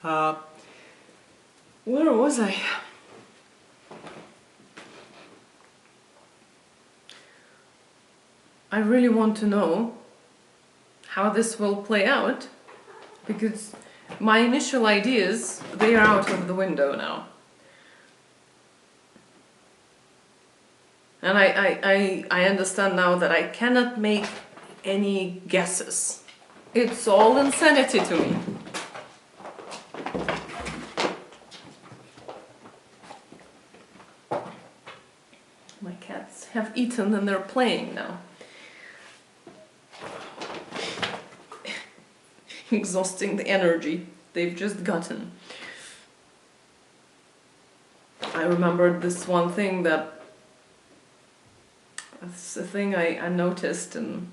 Uh, where was I? I really want to know how this will play out, because my initial ideas, they are out of the window now. And I understand now that I cannot make any guesses. It's all insanity to me. My cats have eaten and they're playing now. Exhausting the energy they've just gotten. I remembered this one thing that's a thing I noticed in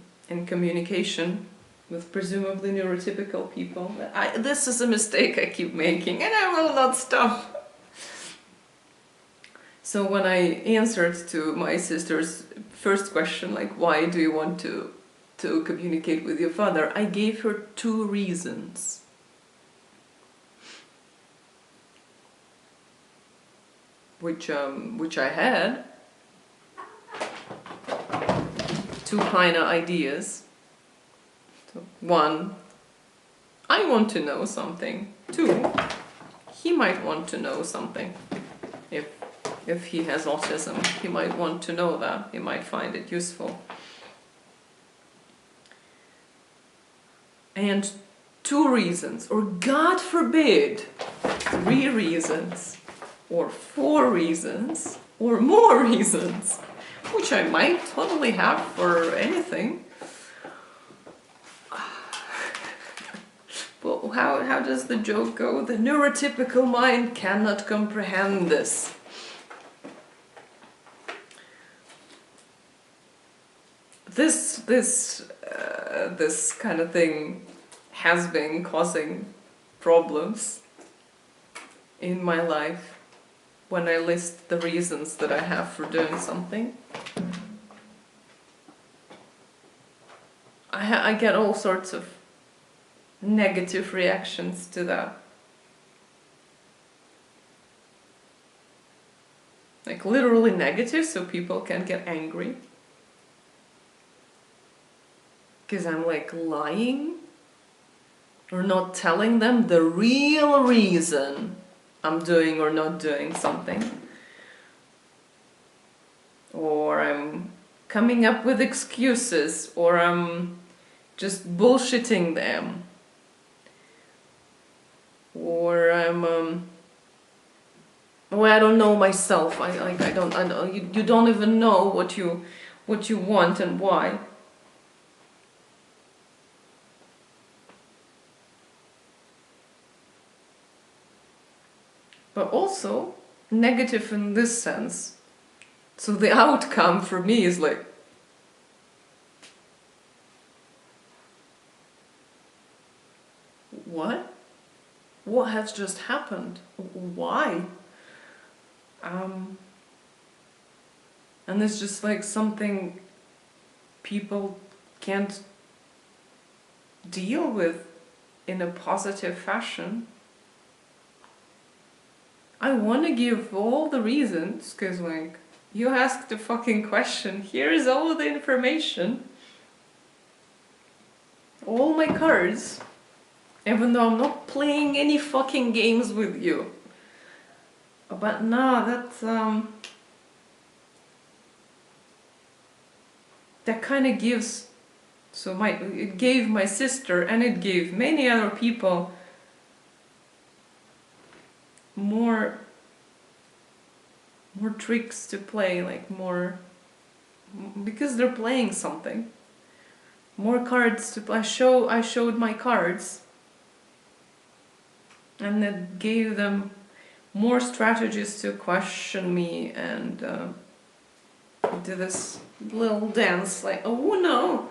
communication with presumably neurotypical people. This is a mistake I keep making and I will not stop. So when I answered to my sister's first question, like, why do you want to communicate with your father, I gave her 2 reasons. Which I had 2 kind of ideas. So 1, I want to know something. 2, he might want to know something. If he has autism, he might want to know that. He might find it useful. And 2 reasons, or God forbid, 3 reasons, or 4 reasons, or more reasons, which I might totally have for anything. But how does the joke go? The neurotypical mind cannot comprehend this. This kind of thing has been causing problems in my life when I list the reasons that I have for doing something. I get all sorts of negative reactions to that. Like literally negative, so people can get angry. Because I'm like lying or not telling them the real reason I'm doing or not doing something. Or I'm coming up with excuses, or I'm just bullshitting them. Or I'm well, I don't know myself. I don't you don't even know what you want and why. But also negative in this sense. So the outcome for me is like, what? What has just happened? Why? And it's just like something people can't deal with in a positive fashion. I want to give all the reasons, because like, you asked the fucking question, here's all the information, all my cards, even though I'm not playing any fucking games with you. But no, that kind of gives, so it gave my sister and it gave many other people more tricks to play, like more, because they're playing something, more cards to play. I showed my cards, and it gave them more strategies to question me and do this little dance like, oh no,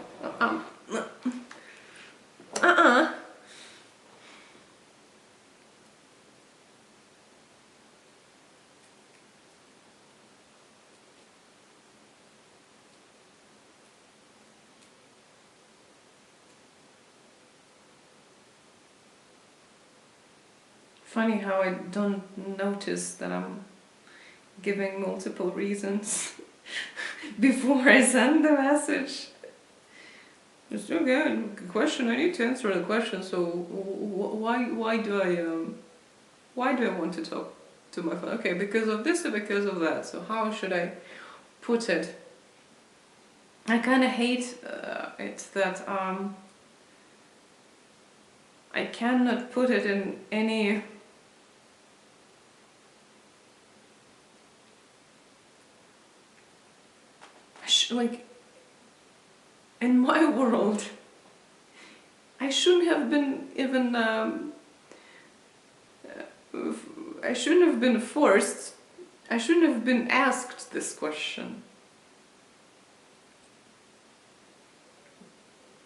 funny how I don't notice that I'm giving multiple reasons before I send the message. It's okay, question, I need to answer the question, so why do I want to talk to my phone? Okay, because of this or because of that, so how should I put it? I kind of hate it that I cannot put it in any like in my world. I shouldn't have been even I shouldn't have been forced, I shouldn't have been asked this question.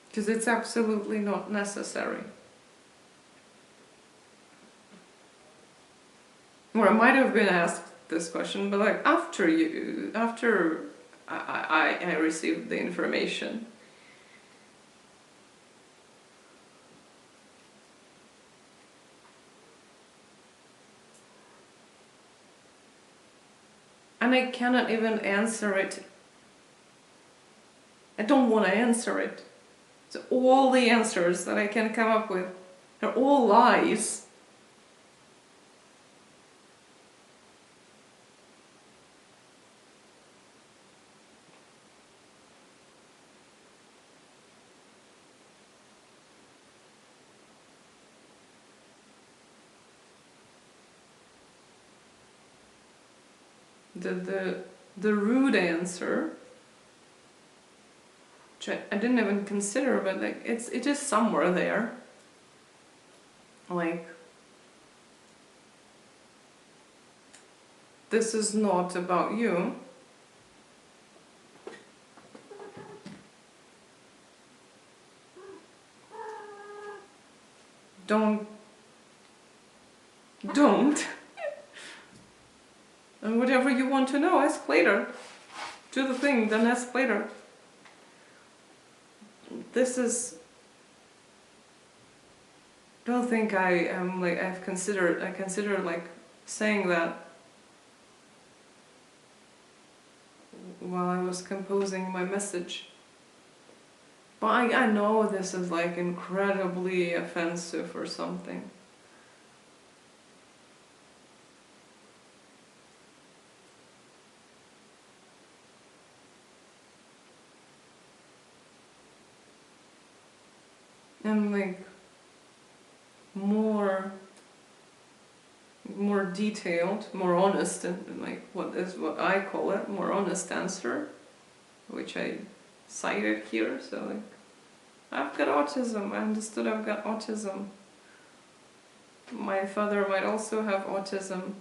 Because it's absolutely not necessary. Or I might have been asked this question, but like after I received the information. And I cannot even answer it. I don't want to answer it. So all the answers that I can come up with are all lies. The rude answer, which I didn't even consider, but like it is somewhere there. Like, this is not about you. Don't. And whatever you want to know, ask later. Do the thing, then ask later. This is... Don't think I am like, I consider like saying that while I was composing my message. But I know this is like incredibly offensive or something. And like more detailed, more honest, and like what I call it, more honest answer, which I cited here. So like, I've got autism. I understood I've got autism. My father might also have autism,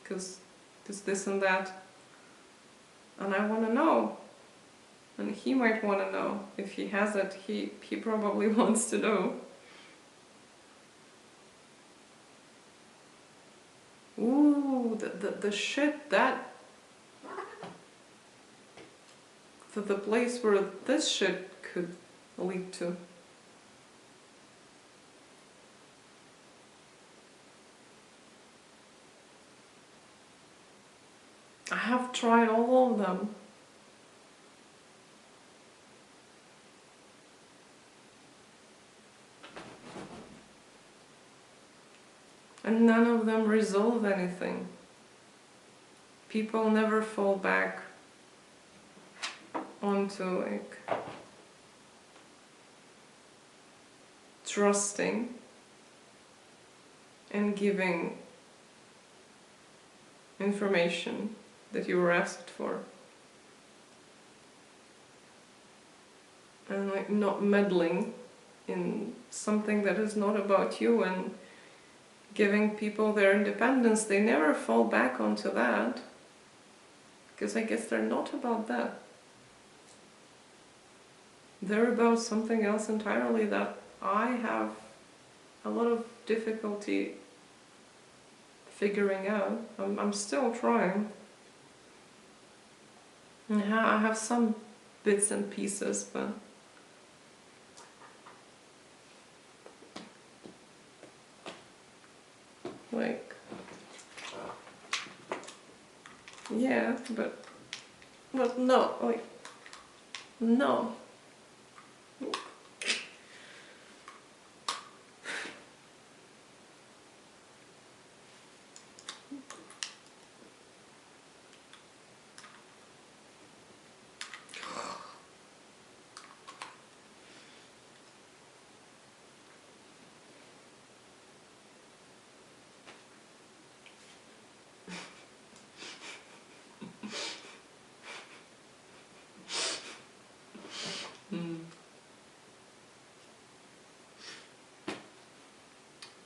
because this and that, and I want to know. And he might want to know. If he has it, he probably wants to know. Ooh, the shit that... the place where this shit could lead to. I have tried all of them. And none of them resolve anything. People never fall back onto like trusting and giving information that you were asked for. And like not meddling in something that is not about you, and giving people their independence. They never fall back onto that, because I guess they're not about that. They're about something else entirely that I have a lot of difficulty figuring out. I'm still trying. I have some bits and pieces, but like, yeah, but no, like, no.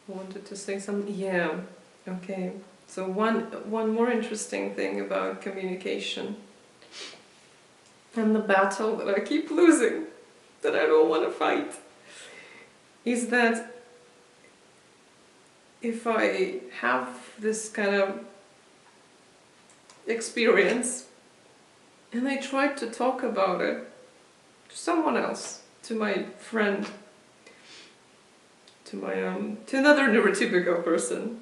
Wanted to say something. Yeah. Okay. So one more interesting thing about communication and the battle that I keep losing, that I don't want to fight, is that if I have this kind of experience and I try to talk about it to someone else, to my friend, to another neurotypical person,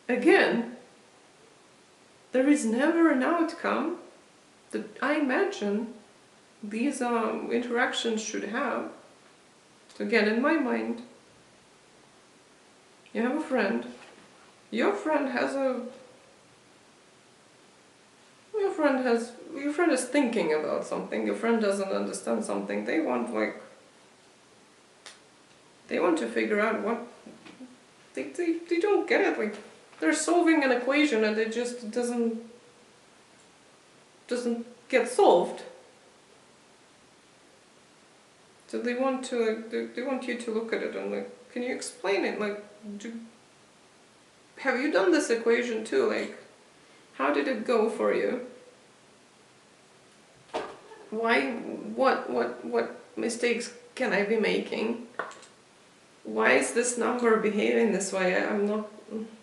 again, there is never an outcome that I imagine these interactions should have. So again, in my mind, you have a friend, your friend is thinking about something, your friend doesn't understand something, they want to figure out what, they don't get it, like, they're solving an equation and it just doesn't get solved. So they want you to look at it and like, can you explain it? Like, have you done this equation too? Like, how did it go for you? Why? What mistakes can I be making? Why is this number behaving this way?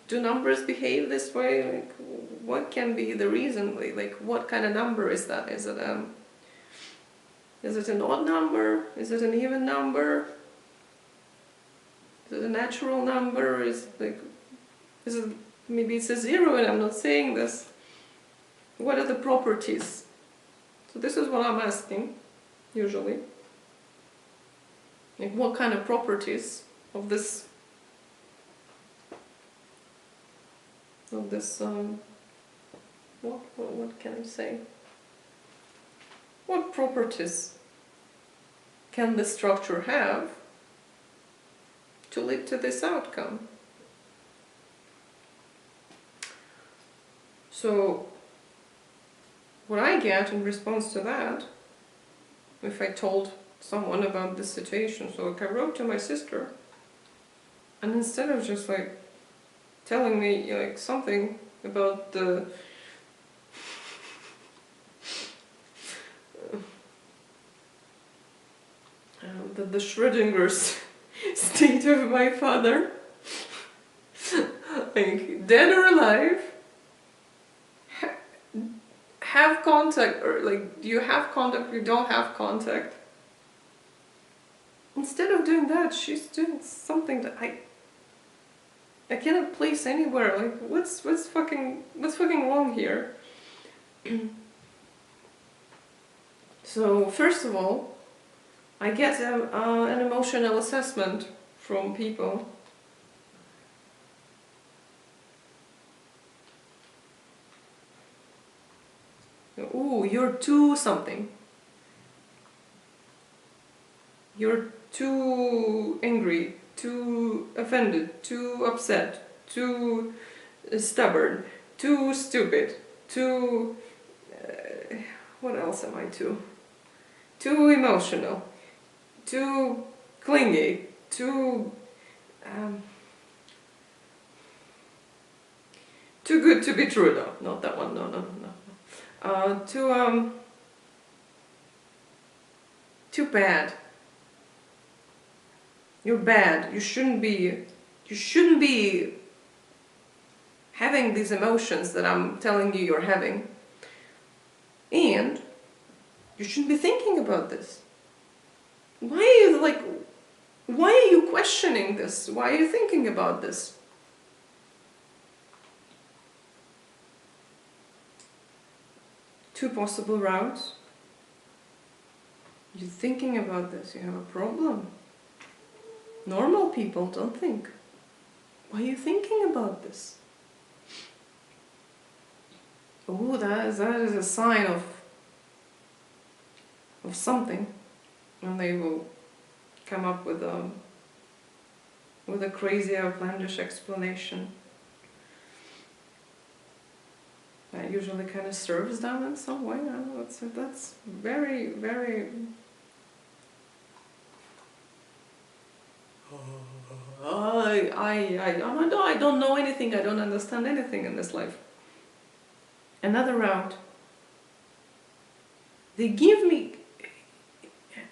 Do numbers behave this way? Like, what can be the reason? Like, what kind of number is that? Is it an odd number? Is it an even number? Is it a natural number? Maybe it's a zero and I'm not saying this. What are the properties? So this is what I'm asking, usually. Like, what kind of properties of this what can I say? What properties can the structure have to lead to this outcome? So what I get in response to that, if I told someone about this situation, so like I wrote to my sister, and instead of just like telling me like something about the Schrodinger's state of my father, like dead or alive, have contact, or like, do you have contact, you don't have contact. Instead of doing that, she's doing something that I cannot place anywhere. Like, what's fucking wrong here? So first of all, I get an emotional assessment from people. Ooh, you're too something. You're too angry, too offended, too upset, too stubborn, too stupid, too... what else am I too? Too emotional, too clingy, too... too good to be true, no, not that one, no. Too bad. You're bad. You shouldn't be having these emotions that I'm telling you you're having. And you shouldn't be thinking about this. Why are you questioning this? Why are you thinking about this? two possible routes. You're thinking about this, you have a problem. Normal people don't think. Why are you thinking about this? Oh, that is a sign of something. And they will come up with a crazy outlandish explanation. That usually kind of serves them in some way. I don't know, that's very, very... I don't know anything, I don't understand anything in this life. Another route. They give me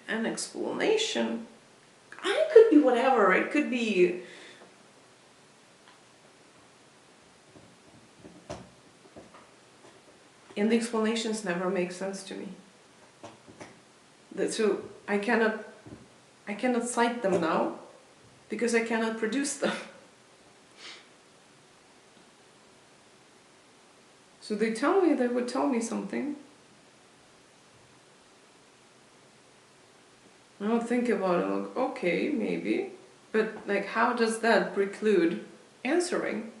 an explanation. It could be whatever, it could be... And the explanations never make sense to me. So I cannot cite them now, because I cannot produce them. So they would tell me something. I would think about it, like, okay, maybe. But like, how does that preclude answering?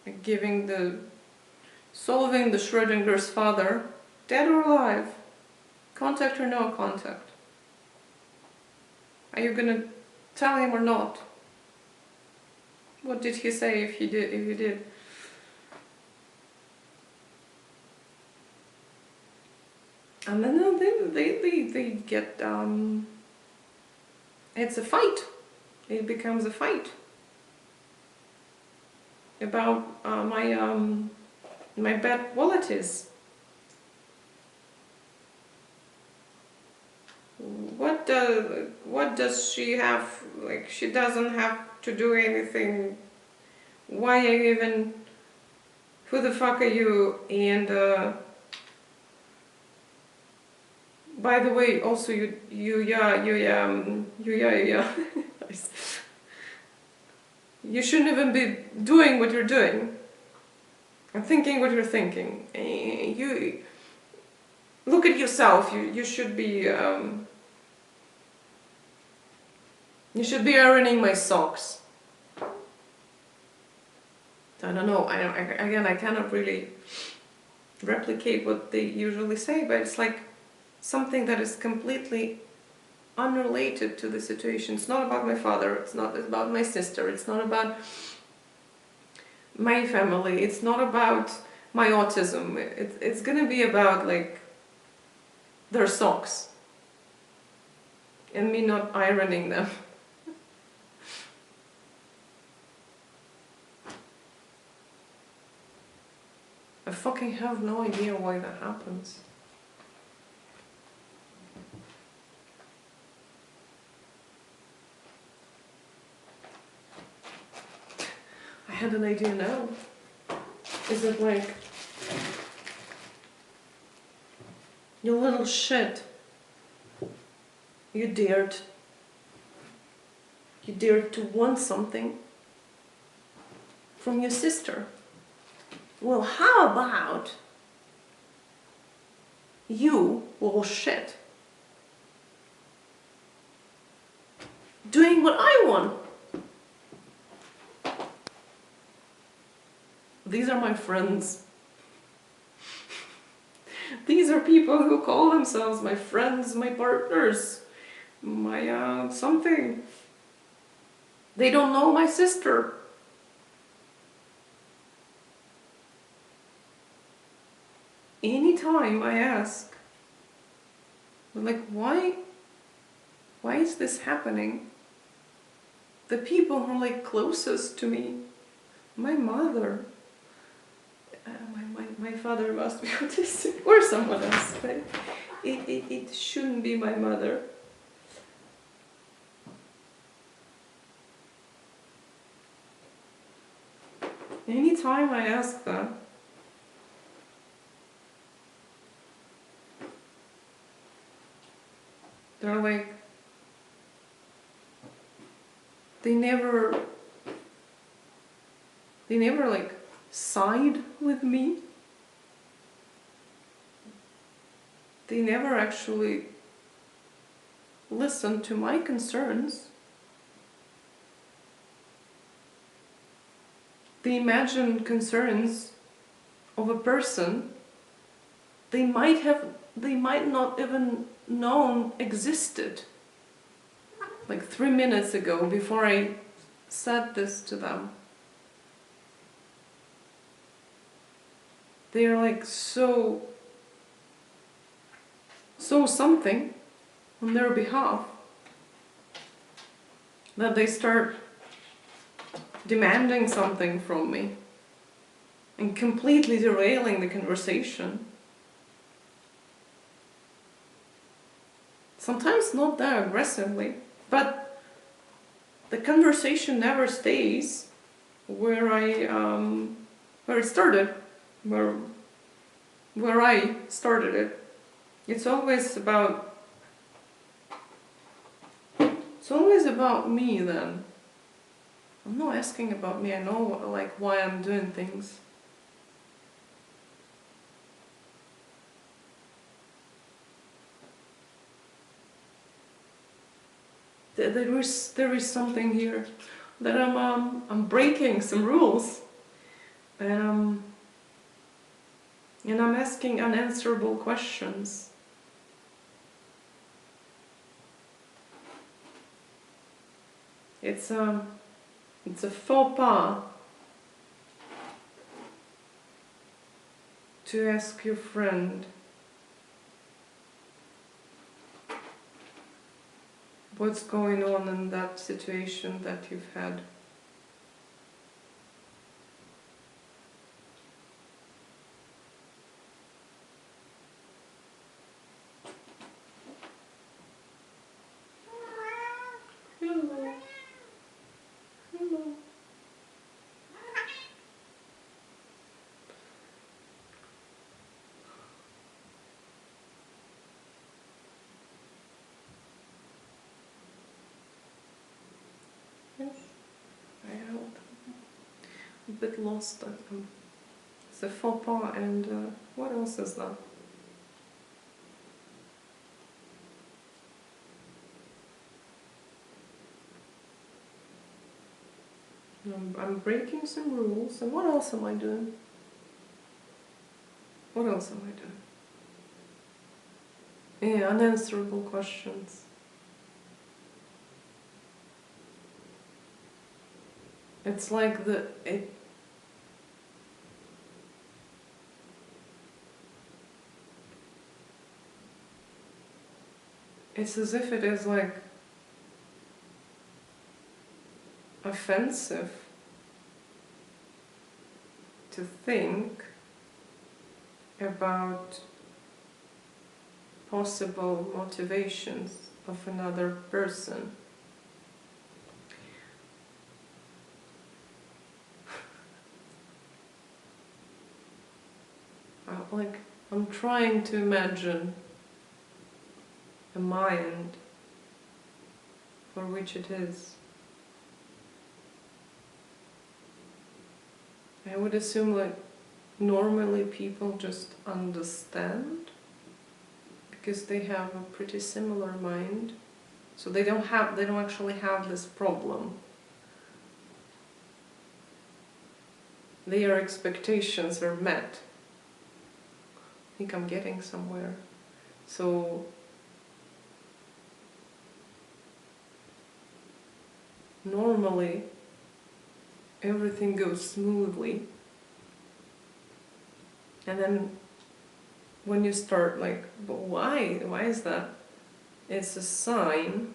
Like solving the Schrödinger's father, dead or alive, contact or no contact. Are you gonna tell him or not? What did he say if you did? And then they get it's a fight. It becomes a fight about my bad qualities. What does she have? Like, she doesn't have to do anything. Why are you even? Who the fuck are you? And by the way, also you you shouldn't even be doing what you're doing and thinking what you're thinking. You look at yourself. You should be ironing my socks. I don't know. I cannot really replicate what they usually say, but it's like something that is completely unrelated to the situation. It's not about my father, it's not about my sister, it's not about my family, it's not about my autism. It's gonna be about like their socks and me not ironing them. I fucking have no idea why that happens. I had an idea now. Is it like, you little shit, you dared to want something from your sister. Well, how about you, little shit, doing what I want? These are my friends. These are people who call themselves my friends, my partners, my something. They don't know my sister. Anytime I ask, like, why is this happening? The people who are like closest to me, my mother, my father must be autistic, or someone else, right? It shouldn't be my mother. Anytime I ask that, they're like, they never like side with me. they never actually listen to my concerns. They imagine concerns of a person they might not even known existed. Like 3 minutes ago, before I said this to them. They're like so something on their behalf that they start demanding something from me and completely derailing the conversation. Sometimes not that aggressively, but the conversation never stays where it started, where I started it. It's always about me then. I'm not asking about me. I know like why I'm doing things. There is something here that I'm breaking some rules, and I'm asking unanswerable questions. It's a faux pas to ask your friend what's going on in that situation that you've had. Hello. Hello. Yes, I am a bit lost. It's a faux pas, and what else is that? I'm breaking some rules, and what else am I doing? What else am I doing? Yeah, unanswerable questions. It's like it's as if it is like offensive to think about possible motivations of another person. I'm trying to imagine a mind for which it is. I would assume like normally people just understand because they have a pretty similar mind, so they don't actually have this problem. Their expectations are met. I think I'm getting somewhere. So normally everything goes smoothly, and then when you start like, but why is that? It's a sign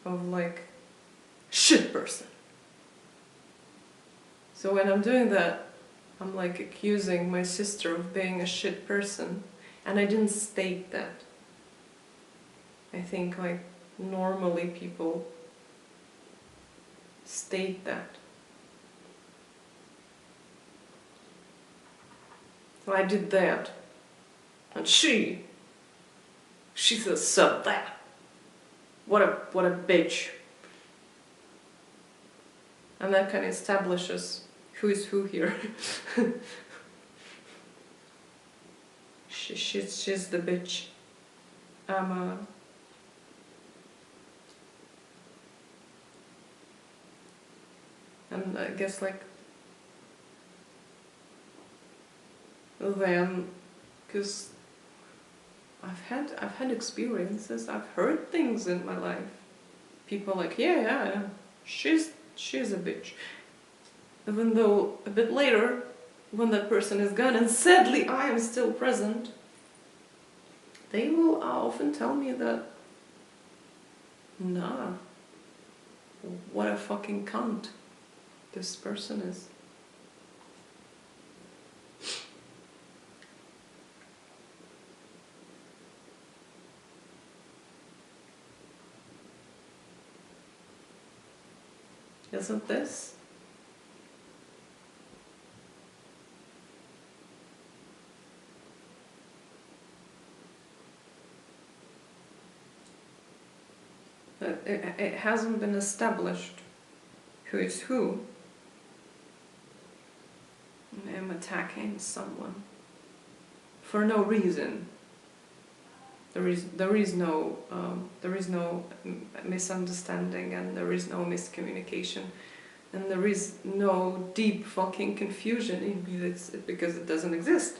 of like shit person. So when I'm doing that, I'm like accusing my sister of being a shit person, and I didn't state that. I think like normally people state that. So I did that, and she said that. What a bitch. And that kind of establishes who is who here. she's the bitch. And I guess like then, because I've had experiences, I've heard things in my life. People like, yeah, she's a bitch. Even though a bit later, when that person is gone, and sadly I am still present, they will often tell me that, nah, what a fucking cunt this person is. Isn't this? It hasn't been established who is who. I'm attacking someone for no reason. There is no misunderstanding, and there is no miscommunication, and there is no deep fucking confusion in me. It's because it doesn't exist.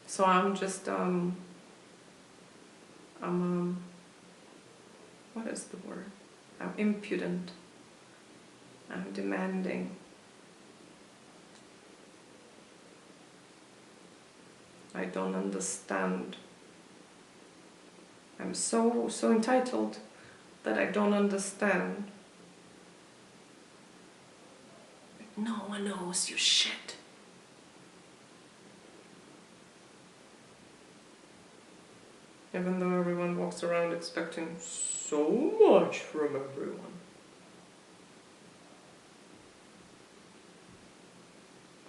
So I'm just what is the word? I'm impudent. I'm demanding. I don't understand. I'm so entitled that I don't understand. No one knows your shit. Even though everyone walks around expecting so much from everyone.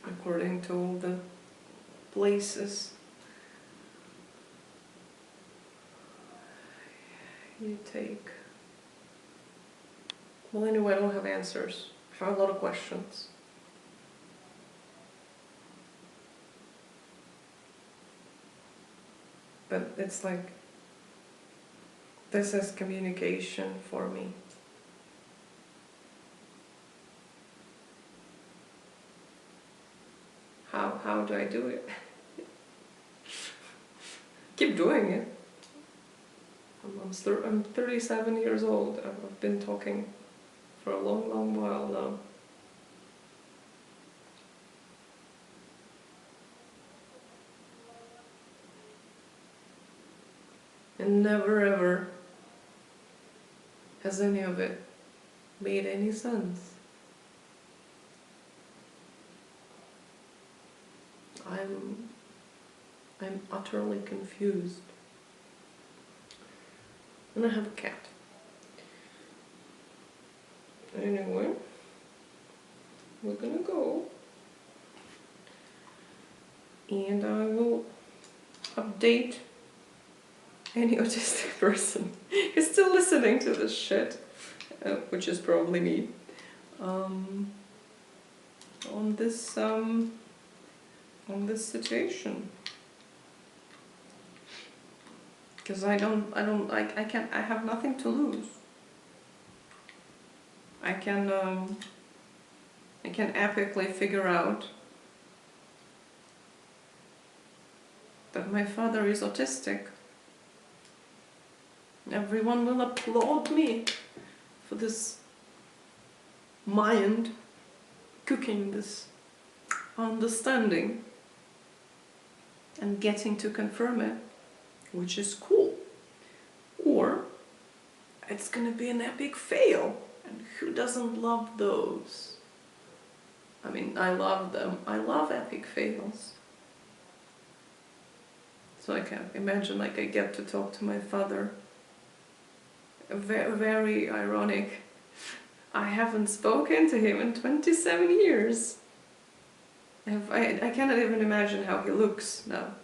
According to all the places you take. Well, anyway, I don't have answers. I have a lot of questions. But it's like, this is communication for me. How do I do it? Keep doing it. I'm 37 years old. I've been talking for a long while now. And never ever has any of it made any sense. I'm utterly confused. And I have a cat. Anyway, we're gonna go. And I will update any autistic person who's still listening to this shit, which is probably me, on this situation. Because I have nothing to lose. I can epically figure out that my father is autistic. Everyone will applaud me for this mind cooking this understanding and getting to confirm it, which is cool. Or it's gonna be an epic fail, and who doesn't love those? I mean, I love them. I love epic fails. So I can imagine, like, I get to talk to my father. Very ironic. I haven't spoken to him in 27 years. I cannot even imagine how he looks now.